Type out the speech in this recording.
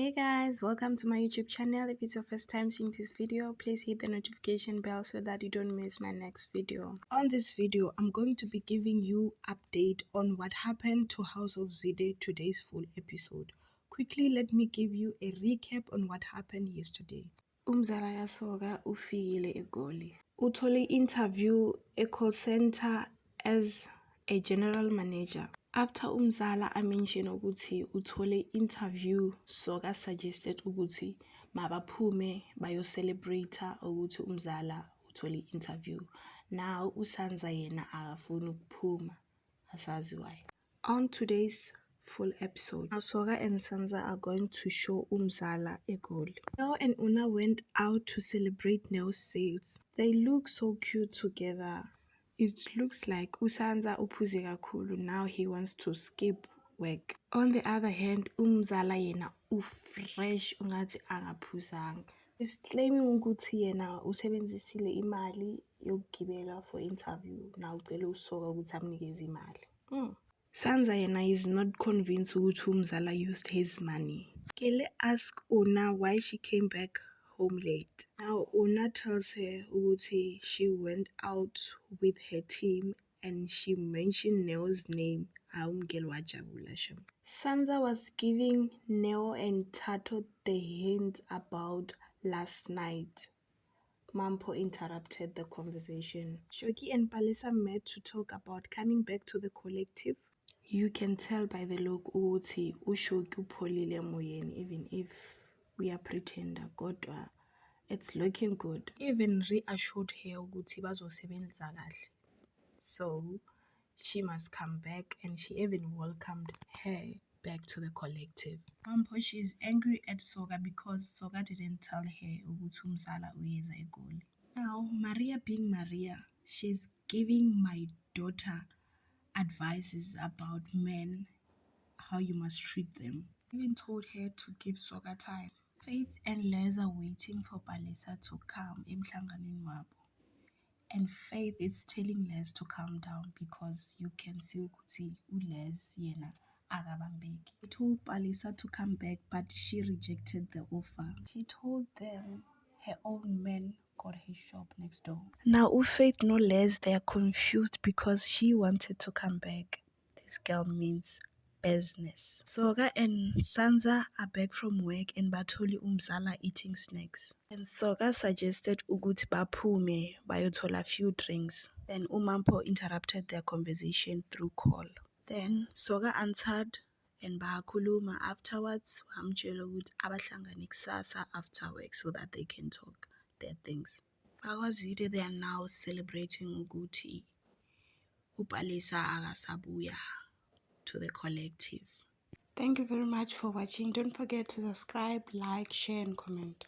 Hey guys, welcome to my YouTube channel. If it's your first time seeing this video, please hit the notification bell so that you don't miss my next video. On this video, I'm going to be giving you update on what happened to House of Zwide today's full episode. Quickly, let me give you a recap on what happened yesterday. Umzala Yasoga ufikile eGoli. Uthole interview call center as a general manager. After Umzala mentioned ukuthi uthole interview, Soga suggested ukuthi mabaphume bayo celebrate ukuthi Umzala uthole interview. Now uSanza yena akafuni ukuphuma, asazi why. On today's full episode, Soga and Sanza are going to show Umzala eGoli. Neo and Una went out to celebrate Neo's sales. They look so cute together. It looks like uSanza uphuze kakhulu, now he wants to skip work. On the other hand, Umzala yena ufresh ungathi angaphuzanga. He's claiming ukuthi yena usebenzisile imali yokugibela for interview. Now ucela uSoga ukuthi amnikeze imali. Sanza yena is not convinced ukuthi Umzala used his money. Kele ask Una why she came back home late. Now Una tells her ukuthi she went out with her team and she mentioned Neo's name. Sanza was giving Neo and Tato the hint about last night. Mampo interrupted the conversation. Shoki and Palesa met to talk about coming back to the collective. You can tell by the look ukuthi uShoki upholile emoyeni, even if we are pretender, kodwa it's looking good. Even reassured her ukuthi bazosebenza kahle. So she must come back, and she even welcomed her back to the collective. Mampo, she's angry at Soga because Soga didn't tell her ukuthi Umzala uyeza eGoli. Now, Maria being Maria, she's giving my daughter advices about men, how you must treat them. Even told her to give Soga time. Faith and Les are waiting for Palesa to come emhlanganweni wabo. And Faith is telling Les to calm down because you can see ukuthi uLes yena akabambeki. He told Palesa to come back, but she rejected the offer. She told them her own man got his shop next door. Now Faith no Les, they are confused because she wanted to come back. This girl means business. Soga and Sanza are back from work and batholi Umzala eating snacks. And Soga suggested ukuthi baphume bayothola a few drinks. Then Umampo interrupted their conversation through call. Then Soga answered and bahakuluma. Afterwards, wamtshela ukuthi abahlangane kusasa after work so that they can talk their things. BakwaZwide, they are now celebrating ukuthi uPalesa akasabuya to the collective. Thank you very much for watching. Don't forget to subscribe, like, share and comment.